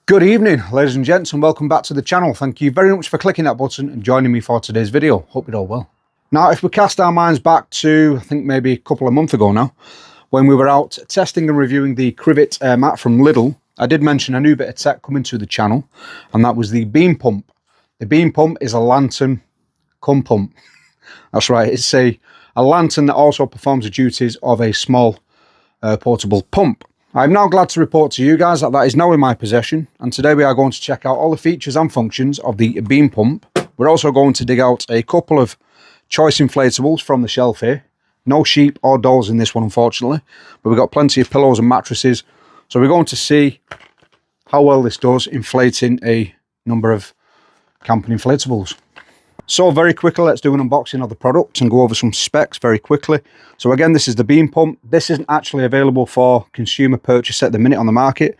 Good evening, ladies and gents, and welcome back to the channel. Thank you very much for clicking that button and joining me for today's video. Hope you're all well. Now, if we cast our minds back to, I think maybe a couple of months ago now, when we were out testing and reviewing the Crivet mat from Lidl, I did mention a new bit of tech coming to the channel, and that was the Beam Pump. The Beam Pump is a lantern cum pump. That's right, it's a lantern that also performs the duties of a small portable pump. I'm now glad to report to you guys that is now in my possession, and today we are going to check out all the features and functions of the Beam Pump. We're also going to dig out a couple of choice inflatables from the shelf here. No sheep or dolls in this one, unfortunately, but we've got plenty of pillows and mattresses, so we're going to see how well this does inflating a number of camping inflatables. So very quickly, let's do an unboxing of the product and go over some specs very quickly. So again, this is the Beam Pump. This isn't actually available for consumer purchase at the minute on the market.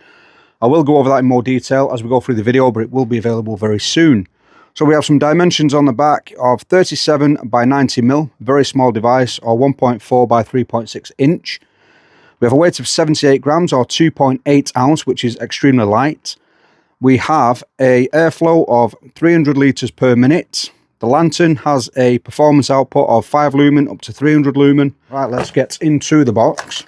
I will go over that in more detail as we go through the video, but it will be available very soon. So we have some dimensions on the back of 37 by 90 mil, very small device, or 1.4 by 3.6 inch. We have a weight of 78 grams or 2.8 ounce, which is extremely light. We have a airflow of 300 litres per minute. The lantern has a performance output of 5 lumen up to 300 lumen. Right, let's get into the box.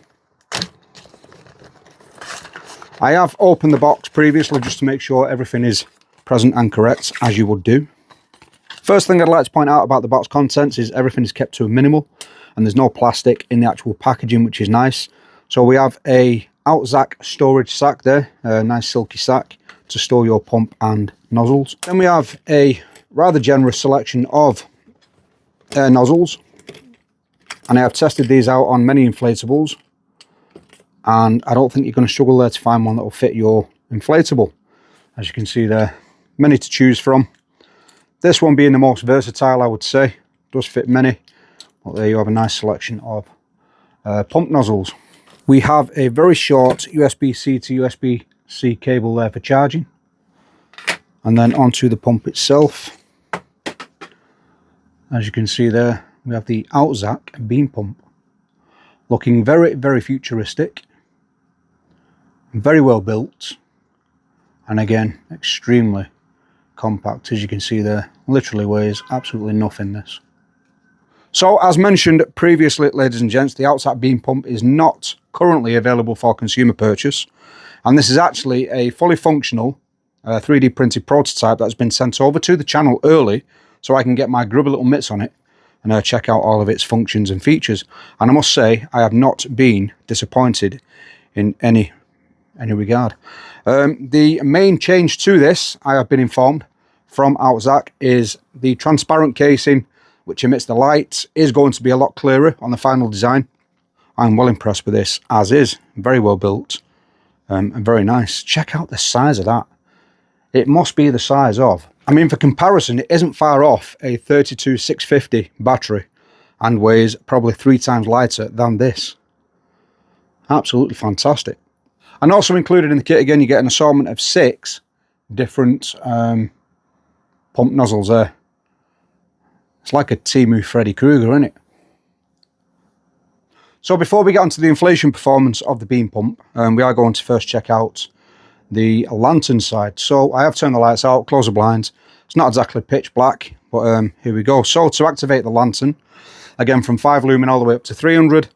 I have opened the box previously just to make sure everything is present and correct, as you would do. First thing I'd like to point out about the box contents is everything is kept to a minimal, and there's no plastic in the actual packaging, which is nice. So we have a Outzac storage sack there, a nice silky sack to store your pump and nozzles. Then we have a rather generous selection of air nozzles, and I have tested these out on many inflatables, and I don't think you're going to struggle there to find one that will fit your inflatable. As you can see there, many to choose from. This one being the most versatile, I would say. Does fit many, but there you have a nice selection of pump nozzles. We have a very short USB-C to USB-C cable there for charging, and then onto the pump itself. As you can see there, we have the Outzac Beam Pump, looking very, very futuristic, very well built, and again, extremely compact. As you can see there, literally weighs absolutely nothing, this. So, as mentioned previously, ladies and gents, the Outzac Beam Pump is not currently available for consumer purchase, and this is actually a fully functional 3D printed prototype that's been sent over to the channel early, so I can get my grubby little mitts on it and check out all of its functions and features. And I must say, I have not been disappointed in any regard. The main change to this, I have been informed from Outzac, is the transparent casing, which emits the light, is going to be a lot clearer on the final design. I'm well impressed with this, as is. Very well built and very nice. Check out the size of that. It must be the size of, I mean, for comparison, it isn't far off a 32650 battery and weighs probably 3 times lighter than this. Absolutely fantastic. And also included in the kit, again, you get an assortment of 6 different pump nozzles there. It's like a Temu Freddy Krueger, isn't it? So before we get onto the inflation performance of the Beam Pump, we are going to first check out the lantern side. So I have turned the lights out, closed the blinds. It's not exactly pitch black, but here we go. So to activate the lantern, again from 5 lumen all the way up to 300,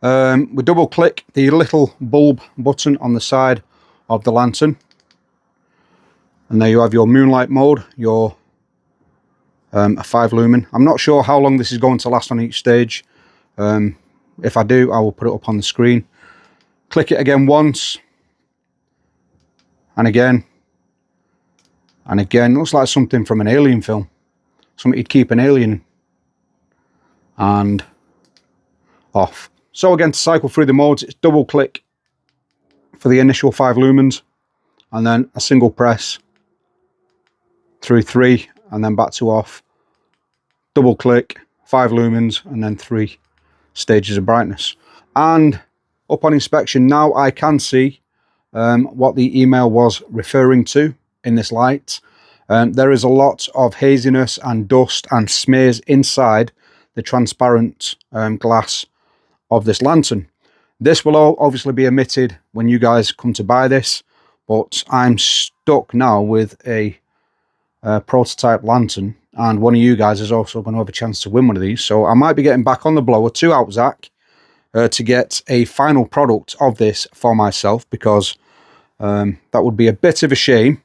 we double click the little bulb button on the side of the lantern, and there you have your moonlight mode, your a 5 lumen. I'm not sure how long this is going to last on each stage. If I do, I will put it up on the screen. Click it again once, and again, and again. Looks like something from an alien film. Something you'd keep an alien. And off. So again, to cycle through the modes, it's double click for the initial 5 lumens, and then a single press through 3, and then back to off. Double click, 5 lumens, and then 3 stages of brightness. And upon inspection now, I can see what the email was referring to in this light. There is a lot of haziness and dust and smears inside the transparent glass of this lantern. This will all obviously be emitted when you guys come to buy this, but I'm stuck now with a prototype lantern, and one of you guys is also going to have a chance to win one of these. So I might be getting back on the blower to Outzac to get a final product of this for myself, because that would be a bit of a shame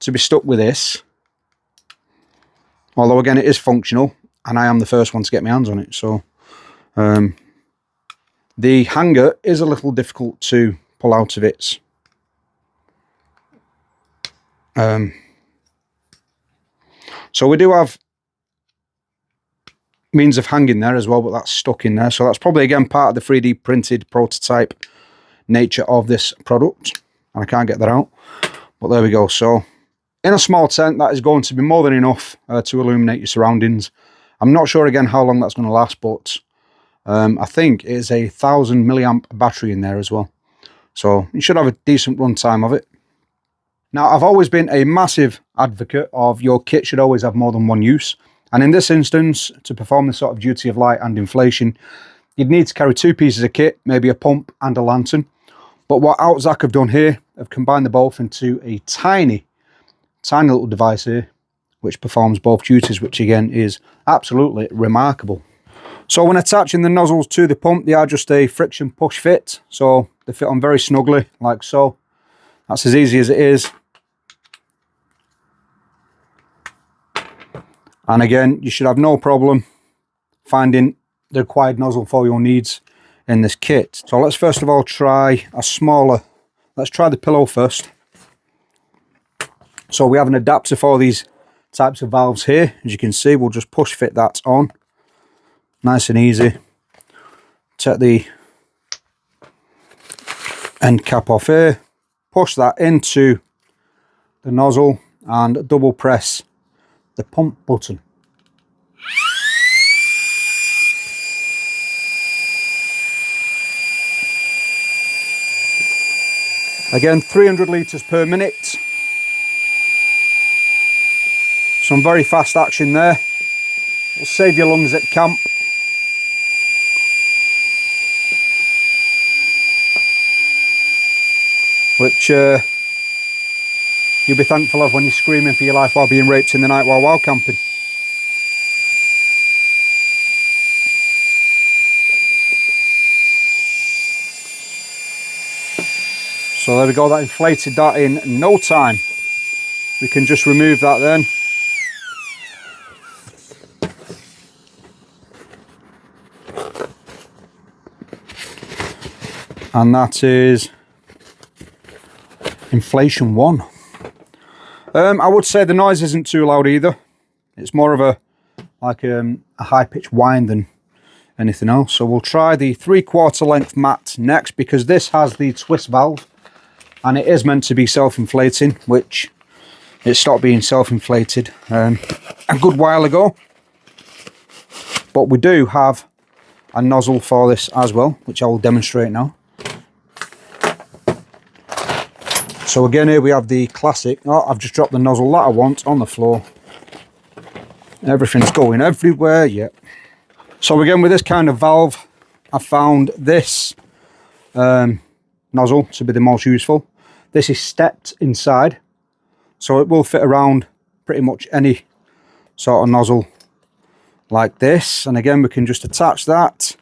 to be stuck with this. Although again, it is functional and I am the first one to get my hands on it. So the hanger is a little difficult to pull out of its so we do have means of hanging there as well, but that's stuck in there. So that's probably again part of the 3D printed prototype nature of this product, and I can't get that out. But there we go. So in a small tent, that is going to be more than enough to illuminate your surroundings. I'm not sure again how long that's going to last, but I think it is a 1000 milliamp battery in there as well. So you should have a decent run time of it. Now, I've always been a massive advocate of your kit should always have more than one use. And in this instance, to perform this sort of duty of light and inflation, you'd need to carry two pieces of kit, maybe a pump and a lantern. But what Outzac have done here, have combined them both into a tiny little device here, which performs both duties, which again is absolutely remarkable. So when attaching the nozzles to the pump, they are just a friction push fit. So they fit on very snugly, like so. That's as easy as it is. And again, you should have no problem finding the required nozzle for your needs in this kit. So let's first of all try a smaller, let's try the pillow first. So we have an adapter for these types of valves here. As you can see, we'll just push fit that on. Nice and easy. Take the end cap off here, push that into the nozzle and double press the pump button. Again, 300 litres per minute. Some very fast action there. It'll save your lungs at camp. Which you'll be thankful of when you're screaming for your life while being raped in the night while wild camping. So there we go, that inflated that in no time. We can just remove that then. And that is inflation 1. I would say the noise isn't too loud either. It's more of a high-pitched whine than anything else. So we'll try the 3/4 length mat next, because this has the twist valve and it is meant to be self-inflating, which it stopped being self-inflated a good while ago. But we do have a nozzle for this as well, which I will demonstrate now. So again, here we have the classic. Oh, I've just dropped the nozzle that I want on the floor. Everything's going everywhere, yeah. So again, with this kind of valve, I found this nozzle to be the most useful. This is stepped inside, so it will fit around pretty much any sort of nozzle like this. And again, we can just attach that,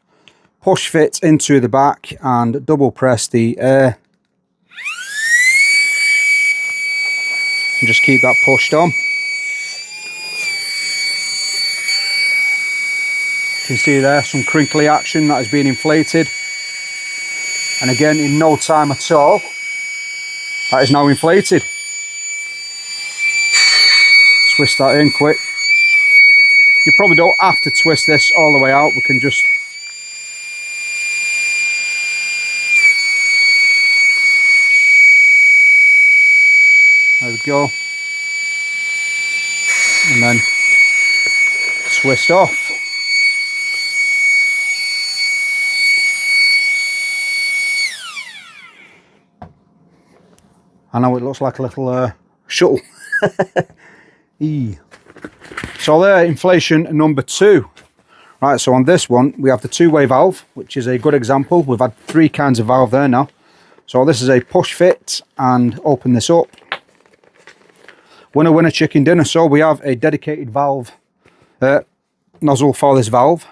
push fit into the back and double press the air. And just keep that pushed on. You can see there some crinkly action that is being inflated. And again, in no time at all, that is now inflated. Twist that in quick. You probably don't have to twist this all the way out. We can just there we go. And then twist off. I know it looks like a little shuttle. So there, inflation number 2. Right, so on this one, we have the two-way valve, which is a good example. We've had 3 kinds of valve there now. So this is a push fit, and open this up. Winner winner chicken dinner. So we have a dedicated valve nozzle for this valve.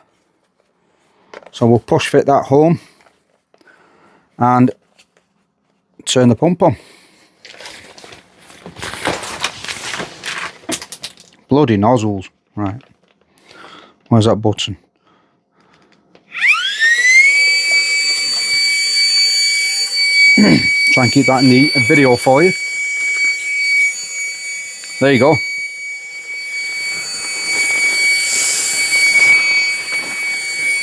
So we'll push fit that home and turn the pump on. Bloody nozzles. Right. Where's that button? Try and keep that in the video for you. There you go.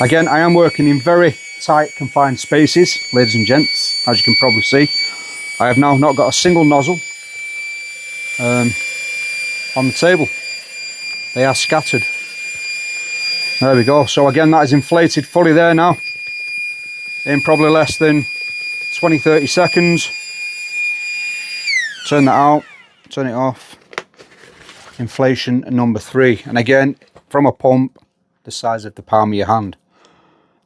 Again, I am working in very tight confined spaces, ladies and gents, as you can probably see. I have now not got a single nozzle on the table. They are scattered. There we go. So again, that is inflated fully there now, in probably less than 20-30 seconds. Turn that out, turn it off. Inflation number 3. And again, from a pump the size of the palm of your hand.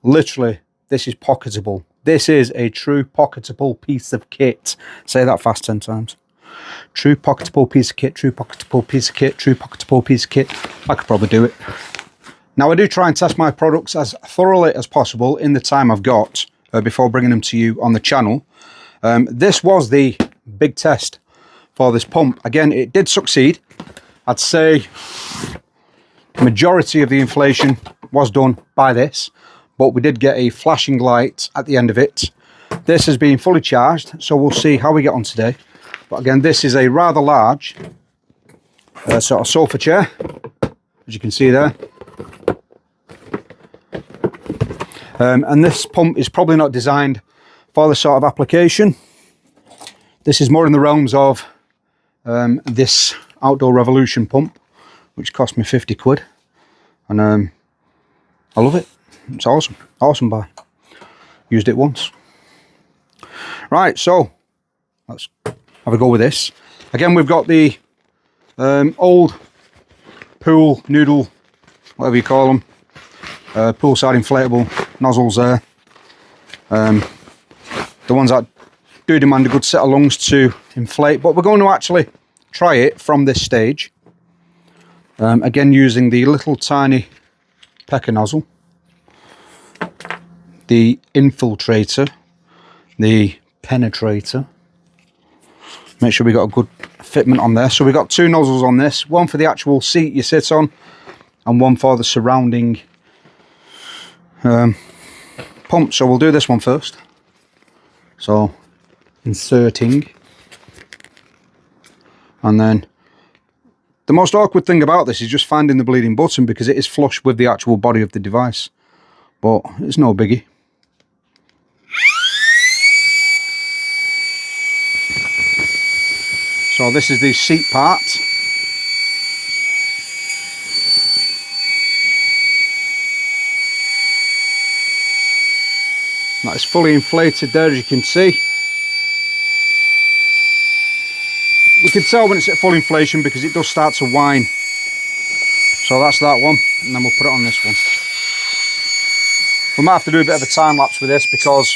Literally, this is pocketable. This is a true pocketable piece of kit. Say that fast 10 times. True pocketable piece of kit, true pocketable piece of kit, true pocketable piece of kit. I could probably do it. Now, I do try and test my products as thoroughly as possible in the time I've got before bringing them to you on the channel. This was the big test for this pump. Again, it did succeed. I'd say the majority of the inflation was done by this, but we did get a flashing light at the end of it. This has been fully charged, so we'll see how we get on today. But again, this is a rather large sort of sofa chair, as you can see there. And this pump is probably not designed for this sort of application. This is more in the realms of this Outdoor Revolution pump, which cost me 50 quid. And I love it. It's awesome. Awesome buy. Used it once. Right, so let's have a go with this. Again, we've got the old pool noodle, whatever you call them, poolside inflatable nozzles there. The ones that do demand a good set of lungs to inflate, but we're going to actually try it from this stage. Again, using the little tiny pecker nozzle, the infiltrator, the penetrator. Make sure we got a good fitment on there. So we've got 2 nozzles on this, one for the actual seat you sit on and one for the surrounding pump. So we'll do this one first. So inserting, and then the most awkward thing about this is just finding the bleeding button, because it is flush with the actual body of the device, but it's no biggie. So this is the seat part. That is fully inflated there, as you can see. You can tell when it's at full inflation because it does start to whine. So that's that one, and then we'll put it on this one. We might have to do a bit of a time lapse with this because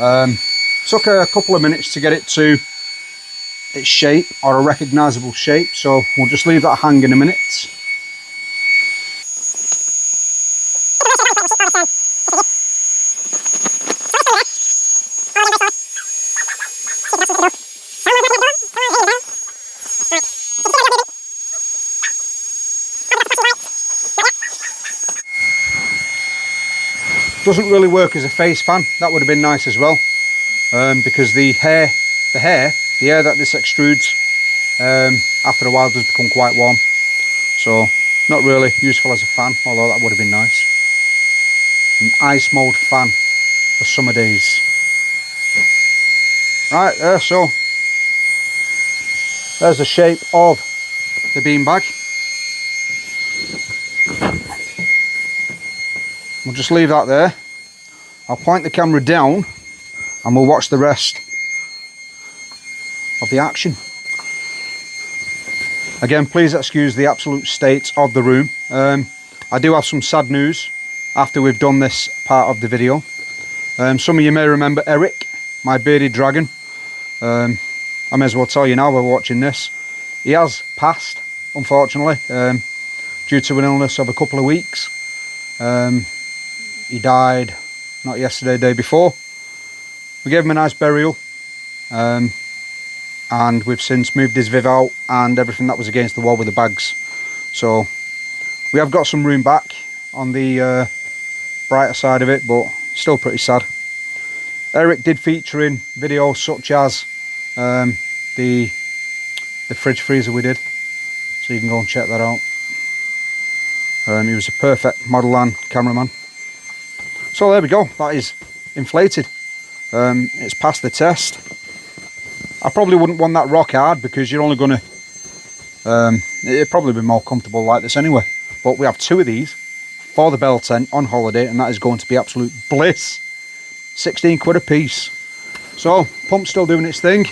it took a couple of minutes to get it to its shape, or a recognisable shape, so we'll just leave that hang in a minute. Doesn't really work as a face fan. That would have been nice as well, because the air that this extrudes after a while does become quite warm, so not really useful as a fan, although that would have been nice. An ice mode fan for summer days. Right there, so there's the shape of the beanbag. We'll just leave that there. I'll point the camera down and we'll watch the rest of the action. Again, please excuse the absolute state of the room. I do have some sad news after we've done this part of the video. Some of you may remember Eric, my bearded dragon. I may as well tell you now, we're watching this. He has passed, unfortunately, due to an illness of a couple of weeks. He died not yesterday, the day before. We gave him a nice burial, and we've since moved his viv out and everything that was against the wall with the bags. So we have got some room back on the brighter side of it, but still pretty sad. Eric did feature in videos such as the fridge freezer we did, so you can go and check that out. He was a perfect model and cameraman. So there we go, that is inflated. It's passed the test. I probably wouldn't want that rock hard because you're only going to it'd probably be more comfortable like this anyway. But we have 2 of these for the bell tent on holiday, and that is going to be absolute bliss. 16 quid a piece. So pump's still doing its thing.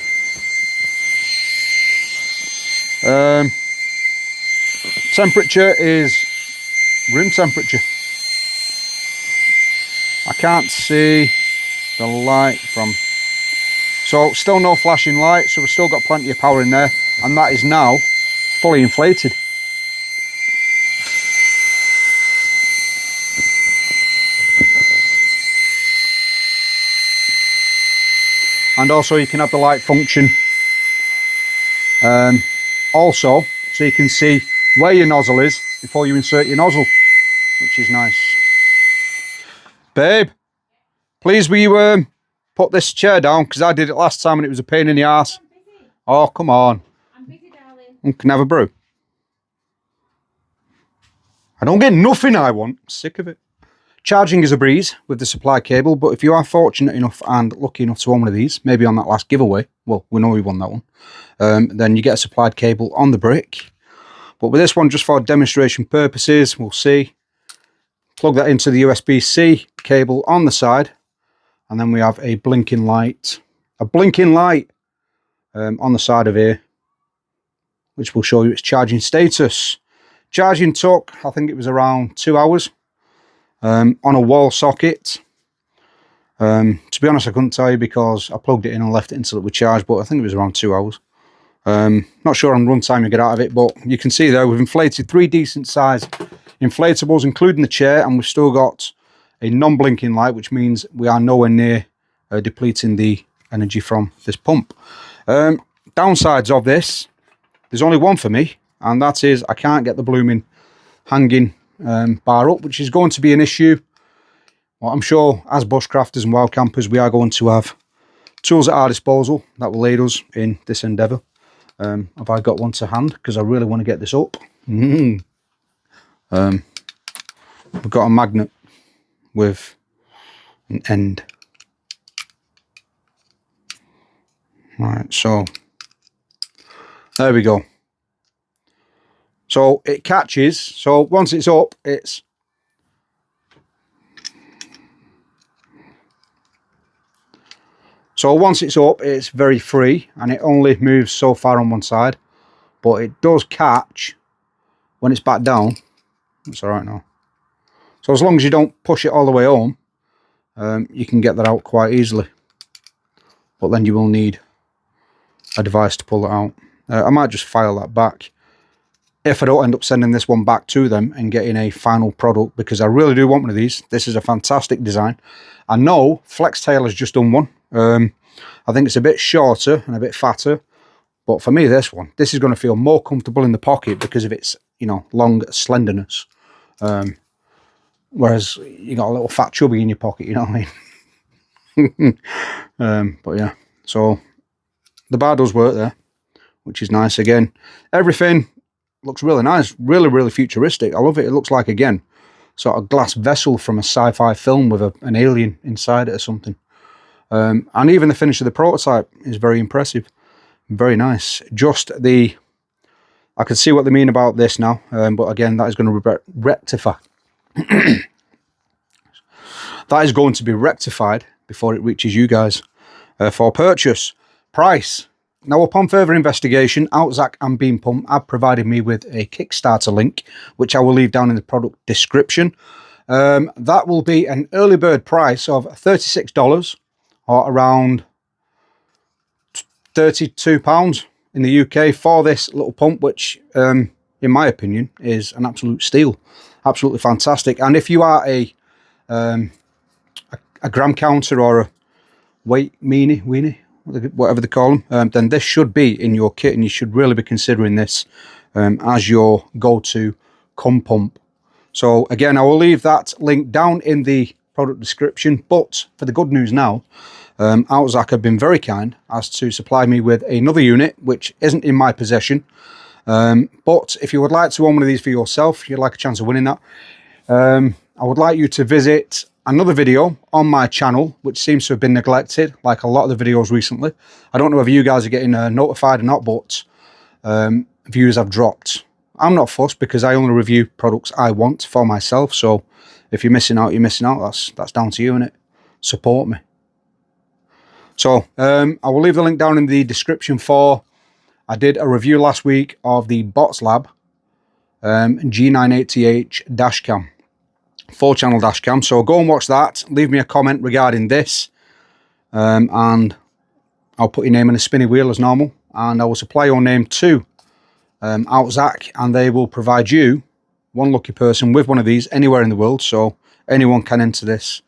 Temperature is room temperature. I can't see the light from, so still no flashing light, so we've still got plenty of power in there, and that is now fully inflated. And also you can have the light function also, so you can see where your nozzle is before you insert your nozzle, which is nice. Babe, please will you put this chair down, because I did it last time and it was a pain in the arse. Oh, come on. I'm busy, darling. Can I have a brew? I don't get nothing I want. I'm sick of it. Charging is a breeze with the supply cable, but if you are fortunate enough and lucky enough to own one of these, maybe on that last giveaway, well, we know we won that one, then you get a supplied cable on the brick. But with this one, just for demonstration purposes, we'll see. Plug that into the USB-C cable on the side, and then we have a blinking light. A blinking light on the side of here, which will show you its charging status. Charging took, I think it was around 2 hours on a wall socket. To be honest, I couldn't tell you because I plugged it in and left it until it was charged, but I think it was around 2 hours. Not sure on runtime you get out of it, but you can see there we've inflated 3 decent size inflatables, including the chair, and we've still got a non-blinking light, which means we are nowhere near depleting the energy from this pump. Downsides of this, there's only one for me, and that is I can't get the blooming hanging bar up, which is going to be an issue. Well, I'm sure as bushcrafters and wild campers we are going to have tools at our disposal that will aid us in this endeavour. Have I got one to hand? Because I really want to get this up. We've got a magnet with an end. Right, so there we go. So it catches, so once it's up, it's very free, and it only moves so far on one side, but it does catch when it's back down. It's all right now. So as long as you don't push it all the way home, you can get that out quite easily. But then you will need a device to pull it out. I might just file that back if I don't end up sending this one back to them and getting a final product, because I really do want one of these. This is a fantastic design. I know Flextail has just done one. I think it's a bit shorter and a bit fatter, but for me this is going to feel more comfortable in the pocket because of its, you know, long slenderness. Whereas you got a little fat chubby in your pocket, you know what I mean? But yeah, so the bar does work there, which is nice. Again, everything looks really nice, really futuristic. I love it. It looks like, again, sort of glass vessel from a sci-fi film with an alien inside it or something. And even the finish of the prototype is very impressive, very nice. Just the, I can see what they mean about this now, but again, that is going to rectify. That is going to be rectified before it reaches you guys for purchase. Price. Now, upon further investigation, Outzac and Beam Pump have provided me with a Kickstarter link, which I will leave down in the product description. That will be an early bird price of $36, or around £32 in the UK for this little pump, which in my opinion is an absolute steal. Absolutely fantastic. And if you are a gram counter or a weight weenie, whatever they call them, then this should be in your kit, and you should really be considering this as your go-to cum pump. So again, I will leave that link down in the product description. But for the good news now, Outzac have been very kind as to supply me with another unit, which isn't in my possession. But if you would like to own one of these for yourself, you'd like a chance of winning that, I would like you to visit another video on my channel, which seems to have been neglected, like a lot of the videos recently. I don't know if you guys are getting notified or not, but views have dropped. I'm not fussed because I only review products I want for myself. So if you're missing out, you're missing out. That's down to you, innit? Support me. So I will leave the link down in the description for. I did a review last week of the Bots Lab G980H dash cam, 4-channel dash cam. So go and watch that. Leave me a comment regarding this, and I'll put your name in a spinny wheel as normal, and I will supply your name to Outzac, and they will provide you one lucky person with one of these anywhere in the world. So anyone can enter this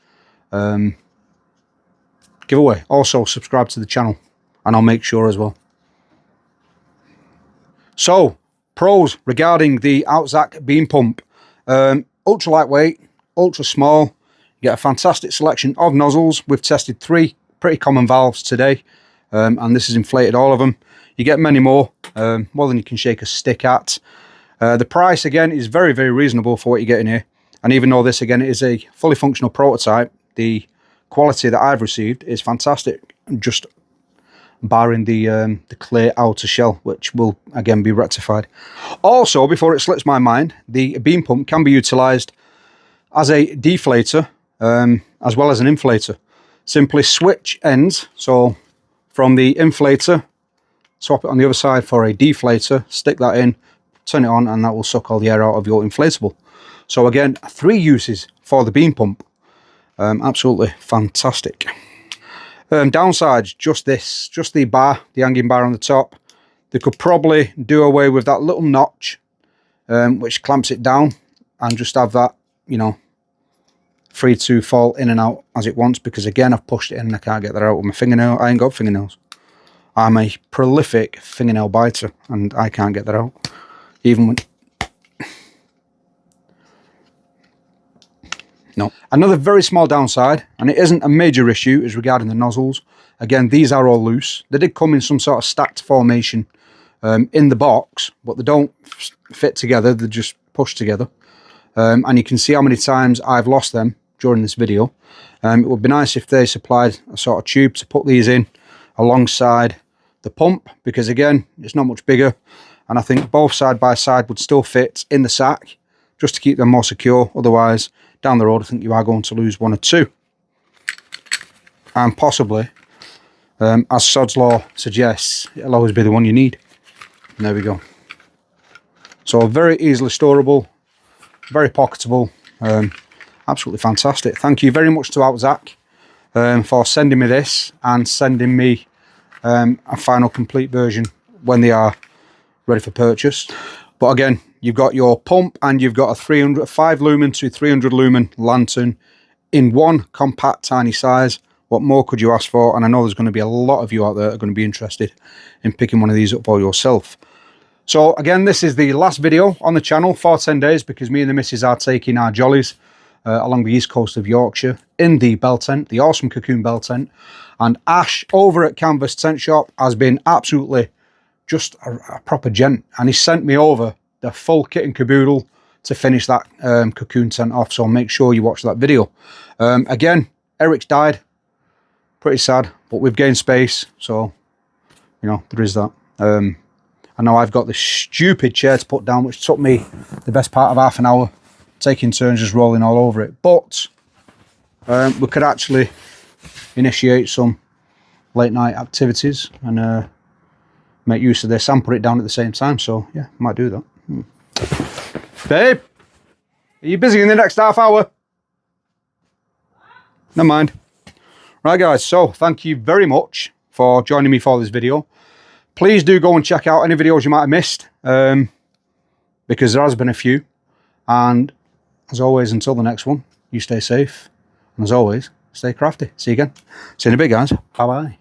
giveaway. Also subscribe to the channel, and I'll make sure as well. So pros regarding the Outzac Beam Pump: ultra lightweight, ultra small. You get a fantastic selection of nozzles. We've tested 3 pretty common valves today, and this has inflated all of them. You get many more than you can shake a stick at. The price again is very, very reasonable for what you're getting here. And even though this again is a fully functional prototype, the quality that I've received is fantastic, just barring the clear outer shell, which will again be rectified. Also, before it slips my mind, the beam pump can be utilized as a deflator as well as an inflator. Simply switch ends, so from the inflator, swap it on the other side for a deflator, stick that in, turn it on, and that will suck all the air out of your inflatable. So again, 3 uses for the beam pump. Absolutely fantastic. Downsides, just this, just the bar, the hanging bar on the top. They could probably do away with that little notch which clamps it down, and just have that, you know, free to fall in and out as it wants, because again, I've pushed it in and I can't get that out with my fingernail. I ain't got fingernails. I'm a prolific fingernail biter, and I can't get that out. Even when... No. Another very small downside, and it isn't a major issue, is regarding the nozzles. Again, these are all loose. They did come in some sort of stacked formation in the box, but they don't fit together. They're just pushed together. And you can see how many times I've lost them during this video. It would be nice if they supplied a sort of tube to put these in alongside the pump, because again, it's not much bigger, and I think both side by side would still fit in the sack, just to keep them more secure. Otherwise, down the road, I think you are going to lose 1 or 2, and possibly, as Sod's Law suggests, it'll always be the one you need. And there we go. So very easily storable, very pocketable, absolutely fantastic. Thank you very much to Outzac for sending me this, and sending me a final complete version when they are ready for purchase. But again, you've got your pump, and you've got a 5 lumen to 300 lumen lantern in one compact tiny size. What more could you ask for? And I know there's going to be a lot of you out there that are going to be interested in picking one of these up for yourself. So again, this is the last video on the channel for 10 days, because me and the missus are taking our jollies along the east coast of Yorkshire in the bell tent, the awesome Cocoon bell tent. And Ash over at Canvas Tent Shop has been absolutely just a proper gent, and he sent me over the full kit and caboodle to finish that Cocoon tent off. So make sure you watch that video. Again, Eric's died, pretty sad, but we've gained space, so you know, there is that. I know I've got this stupid chair to put down, which took me the best part of half an hour, taking turns just rolling all over it. But we could actually initiate some late night activities and make use of this and put it down at the same time. So yeah, might do that. Babe, are you busy in the next half hour? Never mind. Right guys, so thank you very much for joining me for this video. Please do go and check out any videos you might have missed, because there has been a few. And as always, until the next one, you stay safe. And as always, stay crafty. See you again. See you in a bit, guys. Bye-bye.